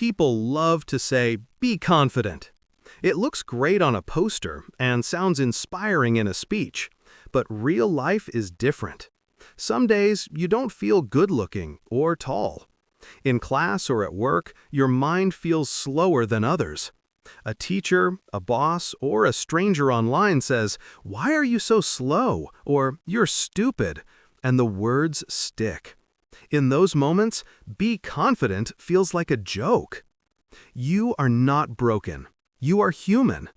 People love to say, "Be confident." It looks great on a poster and sounds inspiring in a speech, but real life is different. Some days you don't feel good-looking or tall. In class or at work, your mind feels slower than others. A teacher, a boss, or a stranger online says, "Why are you so slow?" or "You're stupid," and the words stick. In those moments, "be confident" feels like a joke. You are not broken. You are human.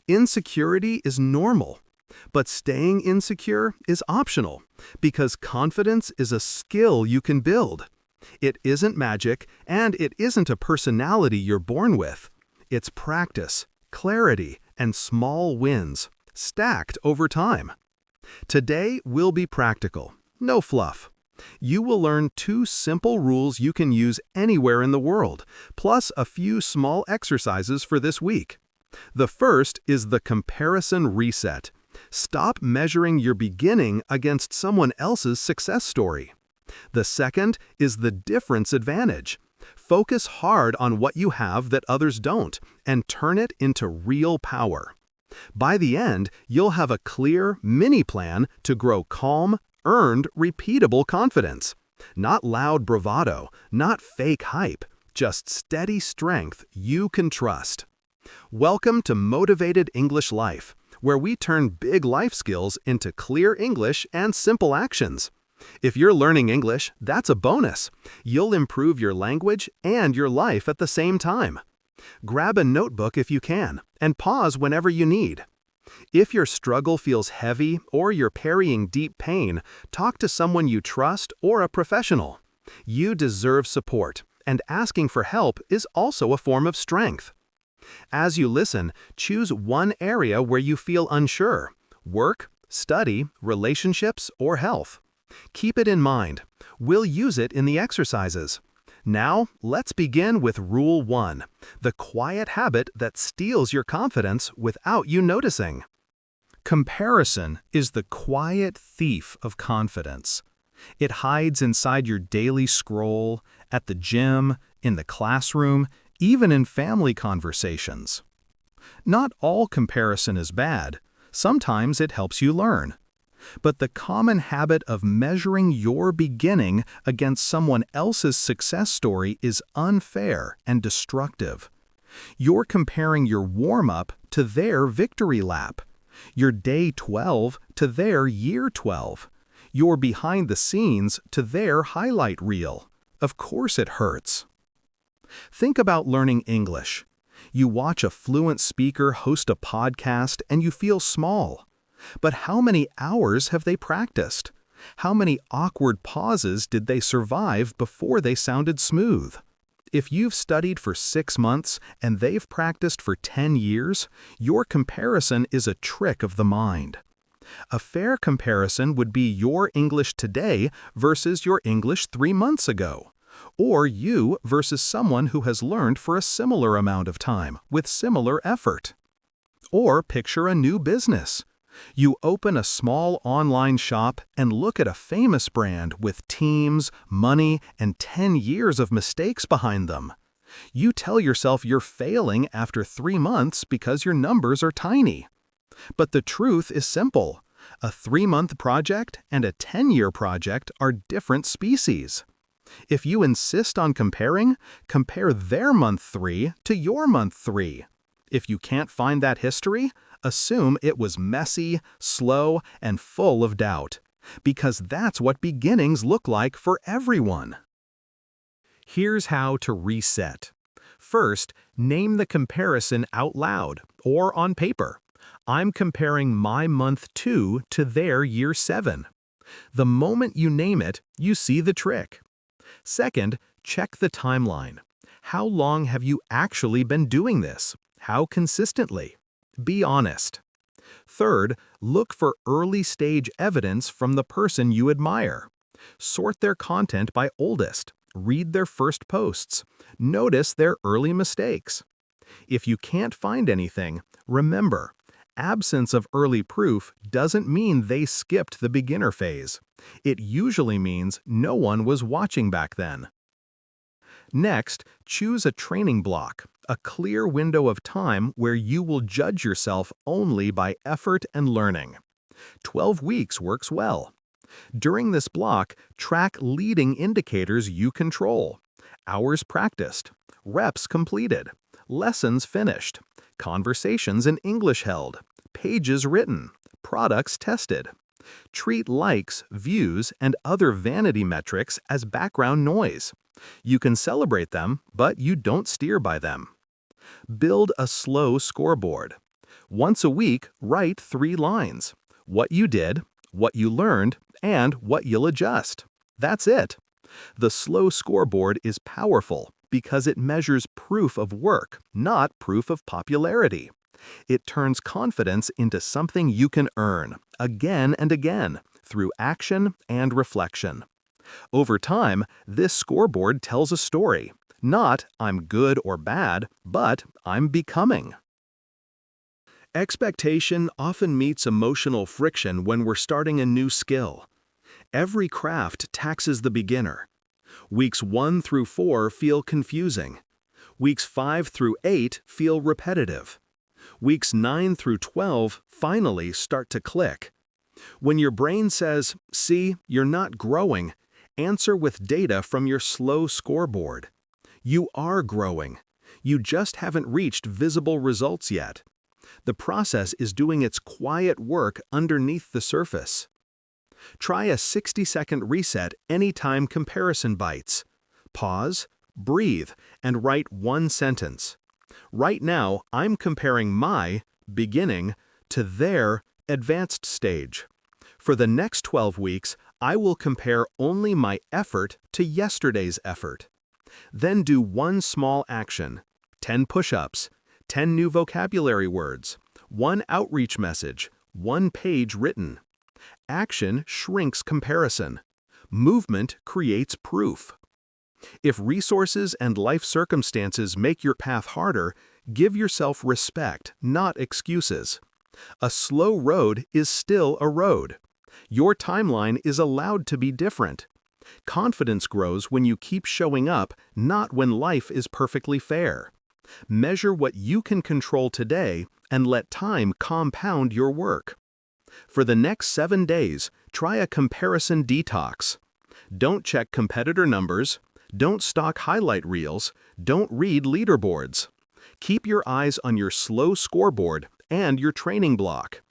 Insecurity is normal. But staying insecure is optional, because confidence is a skill you can build. It isn't magic, and it isn't a personality you're born with. It's practice, clarity, and small wins, stacked over time. Today will be practical, no fluff. You will learn 2 simple rules you can use anywhere in the world, plus a few small exercises for this week. The first is the comparison reset. Stop measuring your beginning against someone else's success story. The second is the difference advantage. Focus hard on what you have that others don't, and turn it into real power. By the end, you'll have a clear, mini plan to grow calm, earned, repeatable confidence. Not loud bravado, not fake hype, just steady strength you can trust. Welcome to Motivated English Life, where we turn big life skills into clear English and simple actions. If you're learning English, that's a bonus. You'll improve your language and your life at the same time. Grab a notebook if you can, and pause whenever you need. If your struggle feels heavy or you're carrying deep pain, talk to someone you trust or a professional. You deserve support, and asking for help is also a form of strength. As you listen, choose one area where you feel unsure: work, study, relationships, or health. Keep it in mind. We'll use it in the exercises. Now, let's begin with Rule 1, the quiet habit that steals your confidence without you noticing. Comparison is the quiet thief of confidence. It hides inside your daily scroll, at the gym, in the classroom, even in family conversations. Not all comparison is bad. Sometimes it helps you learn. But the common habit of measuring your beginning against someone else's success story is unfair and destructive. You're comparing your warm-up to their victory lap, your day 12 to their year 12, your behind the scenes to their highlight reel. Of course it hurts. Think about learning English. You watch a fluent speaker host a podcast and you feel small. But how many hours have they practiced? How many awkward pauses did they survive before they sounded smooth? If you've studied for 6 months and they've practiced for 10 years, your comparison is a trick of the mind. A fair comparison would be your English today versus your English 3 months ago, or you versus someone who has learned for a similar amount of time with similar effort. Or picture a new business. You open a small online shop and look at a famous brand with teams, money, and 10 years of mistakes behind them. You tell yourself you're failing after 3 months because your numbers are tiny. But the truth is simple. A 3-month project and a 10-year project are different species. If you insist on comparing, compare their month 3 to your month 3. If you can't find that history, assume it was messy, slow, and full of doubt, because that's what beginnings look like for everyone. Here's how to reset. First, name the comparison out loud or on paper. I'm comparing my month 2 to their year 7. The moment you name it, you see the trick. Second, check the timeline. How long have you actually been doing this? How consistently? Be honest. Third, look for early-stage evidence from the person you admire. Sort their content by oldest. Read their first posts. Notice their early mistakes. If you can't find anything, remember, absence of early proof doesn't mean they skipped the beginner phase. It usually means no one was watching back then. Next, choose a training block, a clear window of time where you will judge yourself only by effort and learning. 12 weeks works well. During this block, track leading indicators you control: hours practiced, reps completed, lessons finished, conversations in English held, pages written, products tested. Treat likes, views, and other vanity metrics as background noise. You can celebrate them, but you don't steer by them. Build a slow scoreboard. Once a week, write 3 lines: what you did, what you learned, and what you'll adjust. That's it. The slow scoreboard is powerful because it measures proof of work, not proof of popularity. It turns confidence into something you can earn, again and again, through action and reflection. Over time, this scoreboard tells a story. Not "I'm good or bad," but "I'm becoming." Expectation often meets emotional friction when we're starting a new skill. Every craft taxes the beginner. Weeks 1 through 4 feel confusing. Weeks 5 through 8 feel repetitive. Weeks 9 through 12 finally start to click. When your brain says, "See, you're not growing," answer with data from your slow scoreboard. You are growing. You just haven't reached visible results yet. The process is doing its quiet work underneath the surface. Try a 60-second reset anytime comparison bites. Pause, breathe, and write one sentence. Right now, I'm comparing my beginning to their advanced stage. For the next 12 weeks, I will compare only my effort to yesterday's effort. Then do one small action: 10 push-ups, 10 new vocabulary words, 1 outreach message, 1 page written. Action shrinks comparison. Movement creates proof. If resources and life circumstances make your path harder, give yourself respect, not excuses. A slow road is still a road. Your timeline is allowed to be different. Confidence grows when you keep showing up, not when life is perfectly fair. Measure what you can control today and let time compound your work. For the next 7 days, try a comparison detox. Don't check competitor numbers. Don't stalk highlight reels. Don't read leaderboards. Keep your eyes on your slow scoreboard and your training block.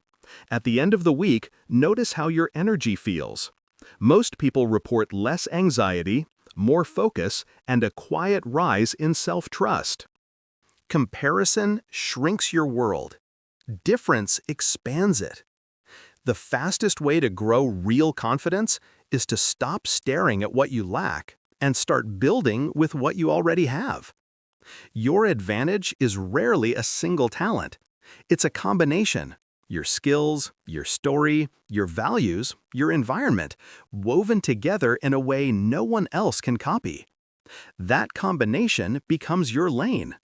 At the end of the week, notice how your energy feels. Most people report less anxiety, more focus, and a quiet rise in self-trust. Comparison shrinks your world. Difference expands it. The fastest way to grow real confidence is to stop staring at what you lack and start building with what you already have. Your advantage is rarely a single talent. It's a combination: your skills, your story, your values, your environment, woven together in a way no one else can copy. That combination becomes your lane.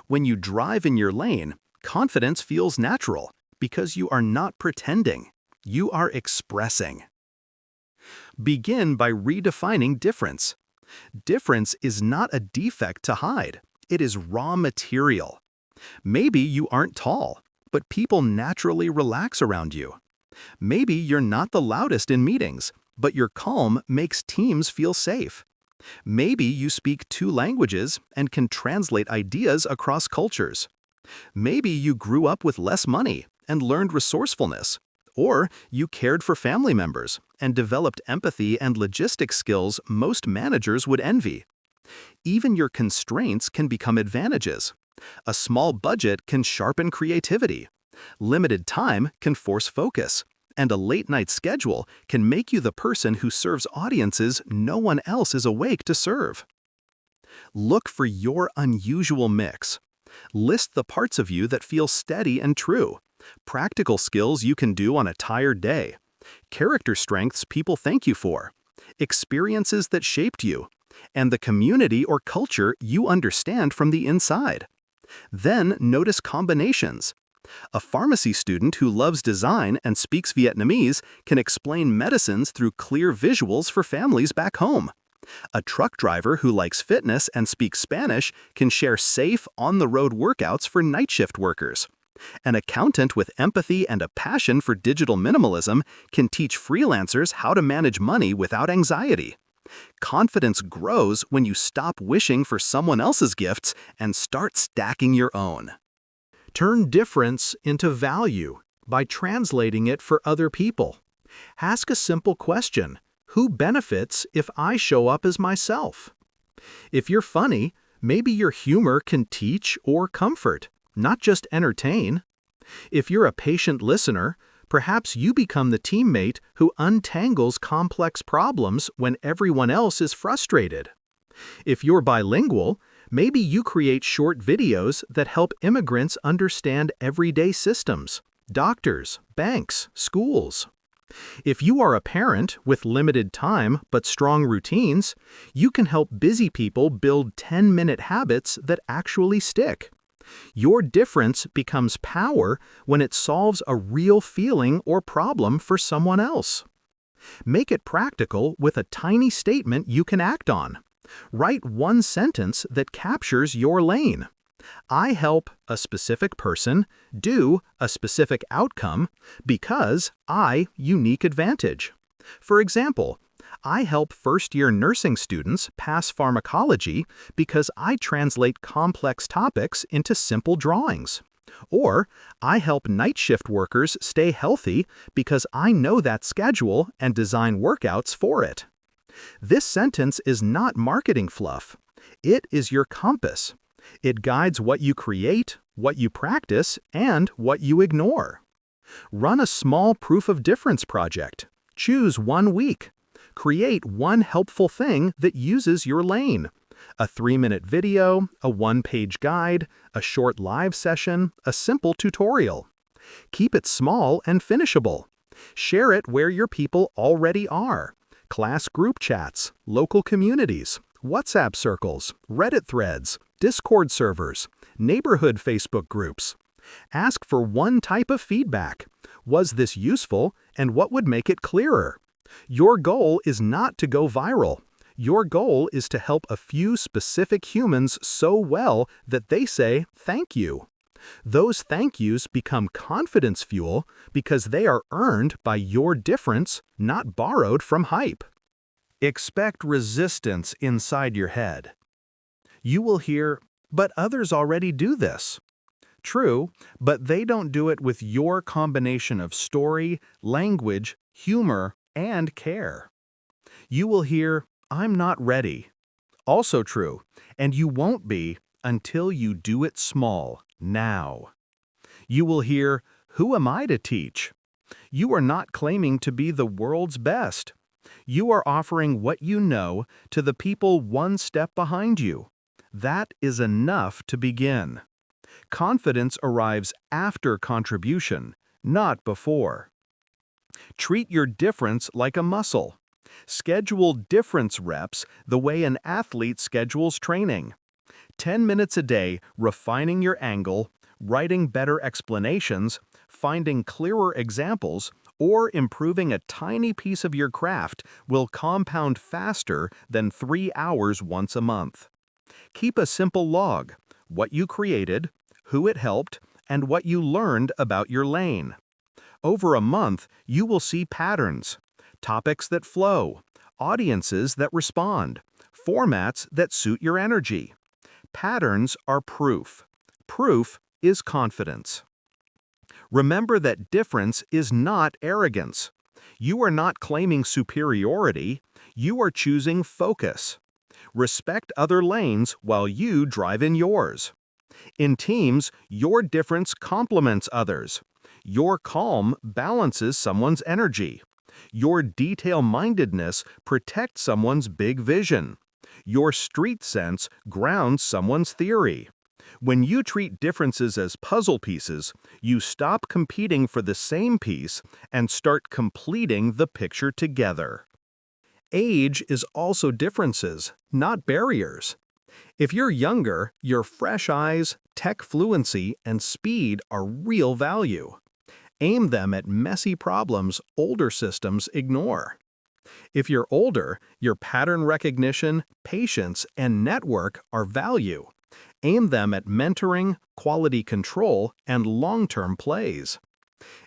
When you drive in your lane, confidence feels natural because you are not pretending. You are expressing. Begin by redefining difference. Difference is not a defect to hide. It is raw material. Maybe you aren't tall, but people naturally relax around you. Maybe you're not the loudest in meetings, but your calm makes teams feel safe. Maybe you speak 2 languages and can translate ideas across cultures. Maybe you grew up with less money and learned resourcefulness. Or you cared for family members and developed empathy and logistics skills most managers would envy. Even your constraints can become advantages. A small budget can sharpen creativity. Limited time can force focus. And a late-night schedule can make you the person who serves audiences no one else is awake to serve. Look for your unusual mix. List the parts of you that feel steady and true. Practical skills you can do on a tired day. Character strengths people thank you for. Experiences that shaped you. And the community or culture you understand from the inside. Then notice combinations. A pharmacy student who loves design and speaks Vietnamese can explain medicines through clear visuals for families back home. A truck driver who likes fitness and speaks Spanish can share safe, on-the-road workouts for night shift workers. An accountant with empathy and a passion for digital minimalism can teach freelancers how to manage money without anxiety. Confidence grows when you stop wishing for someone else's gifts and start stacking your own. Turn difference into value by translating it for other people. Ask a simple question: who benefits if I show up as myself? If you're funny, maybe your humor can teach or comfort, not just entertain. If you're a patient listener, perhaps you become the teammate who untangles complex problems when everyone else is frustrated. If you're bilingual, maybe you create short videos that help immigrants understand everyday systems, doctors, banks, schools. If you are a parent with limited time but strong routines, you can help busy people build 10-minute habits that actually stick. Your difference becomes power when it solves a real feeling or problem for someone else. Make it practical with a tiny statement you can act on. Write one sentence that captures your lane. I help a specific person do a specific outcome because I unique advantage. For example, I help first-year nursing students pass pharmacology because I translate complex topics into simple drawings. Or, I help night shift workers stay healthy because I know that schedule and design workouts for it. This sentence is not marketing fluff. It is your compass. It guides what you create, what you practice, and what you ignore. Run a small proof of difference project. Choose 1 week. Create one helpful thing that uses your lane. A 3-minute video, a 1-page guide, a short live session, a simple tutorial. Keep it small and finishable. Share it where your people already are. Class group chats, local communities, WhatsApp circles, Reddit threads, Discord servers, neighborhood Facebook groups. Ask for one type of feedback. Was this useful, and what would make it clearer? Your goal is not to go viral. Your goal is to help a few specific humans so well that they say thank you. Those thank yous become confidence fuel because they are earned by your difference, not borrowed from hype. Expect resistance inside your head. You will hear, "But others already do this." True, but they don't do it with your combination of story, language, humor, and care. You will hear, "I'm not ready." Also true, and you won't be until you do it small, now. You will hear, "Who am I to teach?" You are not claiming to be the world's best. You are offering what you know to the people one step behind you. That is enough to begin. Confidence arrives after contribution, not before. Treat your difference like a muscle. Schedule difference reps the way an athlete schedules training. 10 minutes a day refining your angle, writing better explanations, finding clearer examples, or improving a tiny piece of your craft will compound faster than 3 hours once a month. Keep a simple log: what you created, who it helped, and what you learned about your lane. Over a month, you will see patterns, topics that flow, audiences that respond, formats that suit your energy. Patterns are proof. Proof is confidence. Remember that difference is not arrogance. You are not claiming superiority. You are choosing focus. Respect other lanes while you drive in yours. In teams, your difference complements others. Your calm balances someone's energy. Your detail-mindedness protects someone's big vision. Your street sense grounds someone's theory. When you treat differences as puzzle pieces, you stop competing for the same piece and start completing the picture together. Age is also differences, not barriers. If you're younger, your fresh eyes, tech fluency, and speed are real value. Aim them at messy problems older systems ignore. If you're older, your pattern recognition, patience, and network are value. Aim them at mentoring, quality control, and long-term plays.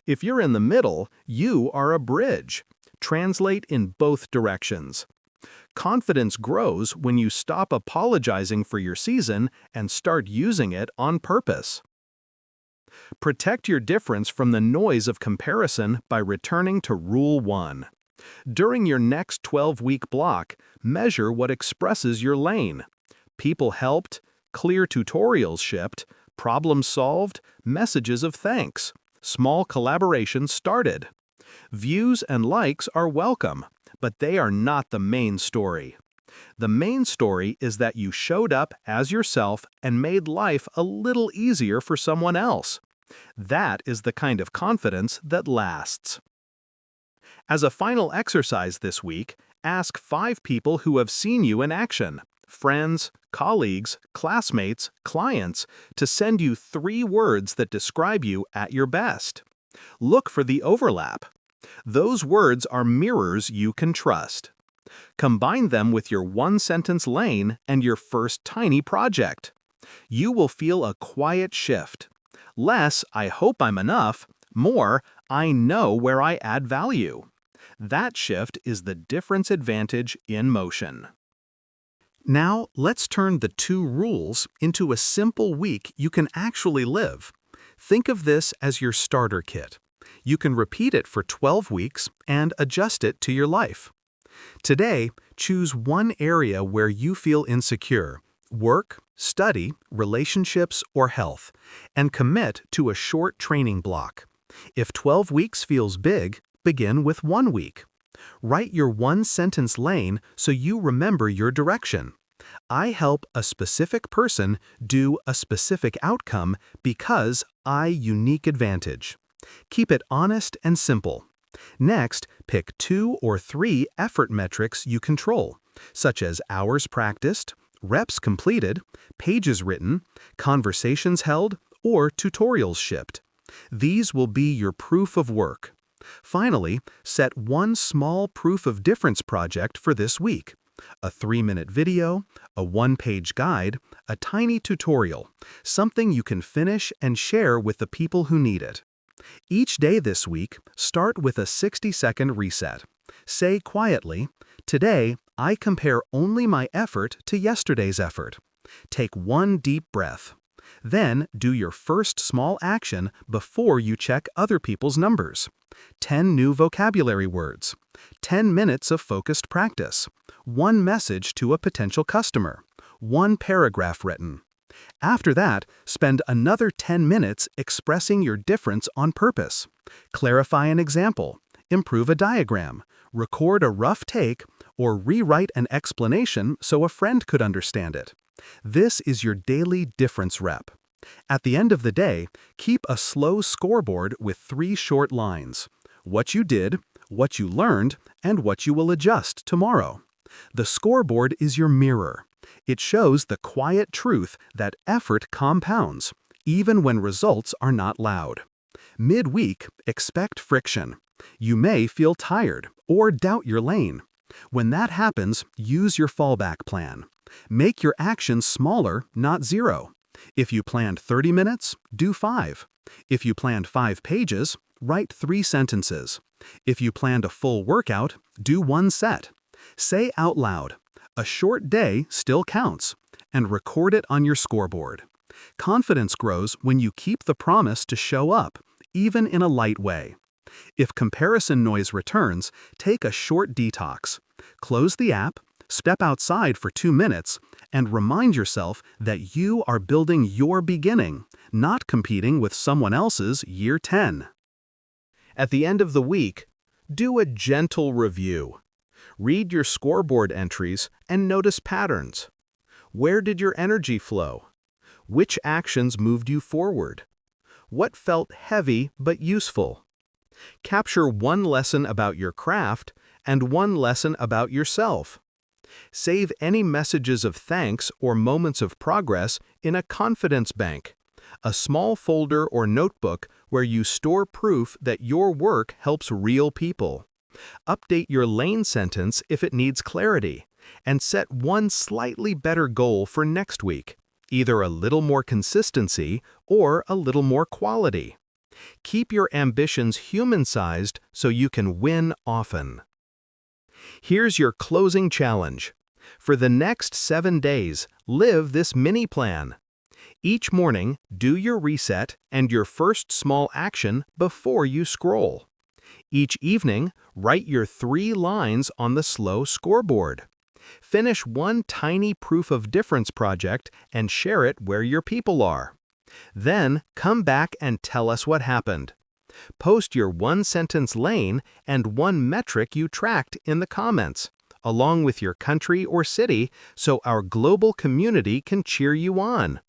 If you're in the middle, you are a bridge. Translate in both directions. Confidence grows when you stop apologizing for your season and start using it on purpose. Protect your difference from the noise of comparison by returning to Rule 1. During your next 12-week block, measure what expresses your lane. People helped, clear tutorials shipped, problems solved, messages of thanks. Small collaborations started. Views and likes are welcome, but they are not the main story. The main story is that you showed up as yourself and made life a little easier for someone else. That is the kind of confidence that lasts. As a final exercise this week, ask 5 people who have seen you in action, friends, colleagues, classmates, clients, to send you 3 words that describe you at your best. Look for the overlap. Those words are mirrors you can trust. Combine them with your 1-sentence lane and your first tiny project. You will feel a quiet shift. Less, I hope I'm enough. More, I know where I add value. That shift is the difference advantage in motion. Now, let's turn the 2 rules into a simple week you can actually live. Think of this as your starter kit. You can repeat it for 12 weeks and adjust it to your life. Today, choose one area where you feel insecure: work, study, relationships, or health, and commit to a short training block. If 12 weeks feels big, begin with 1 week. Write your 1-sentence lane so you remember your direction. I help a specific person do a specific outcome because I unique advantage. Keep it honest and simple. Next, pick 2 or 3 effort metrics you control, such as hours practiced, reps completed, pages written, conversations held, or tutorials shipped. These will be your proof of work. Finally, set one small proof of difference project for this week: a 3-minute video, a 1-page guide, a tiny tutorial, something you can finish and share with the people who need it. Each day this week, start with a 60-second reset. Say quietly, "Today, I compare only my effort to yesterday's effort." Take 1 deep breath. Then do your first small action before you check other people's numbers. 10 new vocabulary words. 10 minutes of focused practice. 1 message to a potential customer. 1 paragraph written. After that, spend another 10 minutes expressing your difference on purpose. Clarify an example, improve a diagram, record a rough take, or rewrite an explanation so a friend could understand it. This is your daily difference rep. At the end of the day, keep a slow scoreboard with 3 short lines: what you did, what you learned, and what you will adjust tomorrow. The scoreboard is your mirror. It shows the quiet truth that effort compounds, even when results are not loud. Mid-week, expect friction. You may feel tired or doubt your lane. When that happens, use your fallback plan. Make your actions smaller, not 0. If you planned 30 minutes, do 5. If you planned 5 pages, write 3 sentences. If you planned a full workout, do 1 set. Say out loud, "A short day still counts," and record it on your scoreboard. Confidence grows when you keep the promise to show up, even in a light way. If comparison noise returns, take a short detox. Close the app, step outside for 2 minutes, and remind yourself that you are building your beginning, not competing with someone else's year 10. At the end of the week, do a gentle review. Read your scoreboard entries and notice patterns. Where did your energy flow? Which actions moved you forward? What felt heavy but useful? Capture 1 lesson about your craft and 1 lesson about yourself. Save any messages of thanks or moments of progress in a confidence bank, a small folder or notebook where you store proof that your work helps real people. Update your lane sentence if it needs clarity, and set one slightly better goal for next week, either a little more consistency or a little more quality. Keep your ambitions human-sized so you can win often. Here's your closing challenge. For the next 7 days, live this mini plan. Each morning, do your reset and your first small action before you scroll. Each evening, write your 3 lines on the slow scoreboard. Finish one tiny proof of difference project and share it where your people are. Then, come back and tell us what happened. Post your one-sentence lane and one metric you tracked in the comments, along with your country or city, so our global community can cheer you on.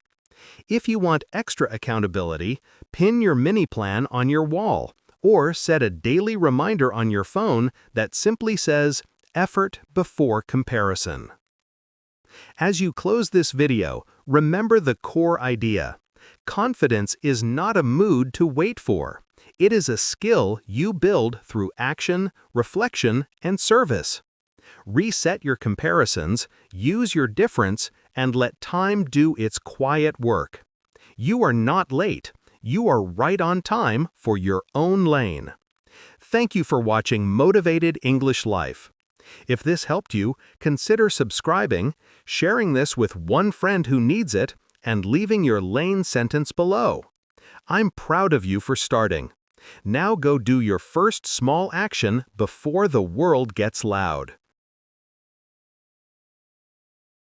If you want extra accountability, pin your mini plan on your wall, or set a daily reminder on your phone that simply says, "Effort before comparison." As you close this video, remember the core idea. Confidence is not a mood to wait for. It is a skill you build through action, reflection, and service. Reset your comparisons, use your difference, and let time do its quiet work. You are not late. You are right on time for your own lane. Thank you for watching Motivated English Life. If this helped you, consider subscribing, sharing this with one friend who needs it, and leaving your lane sentence below. I'm proud of you for starting. Now go do your first small action before the world gets loud.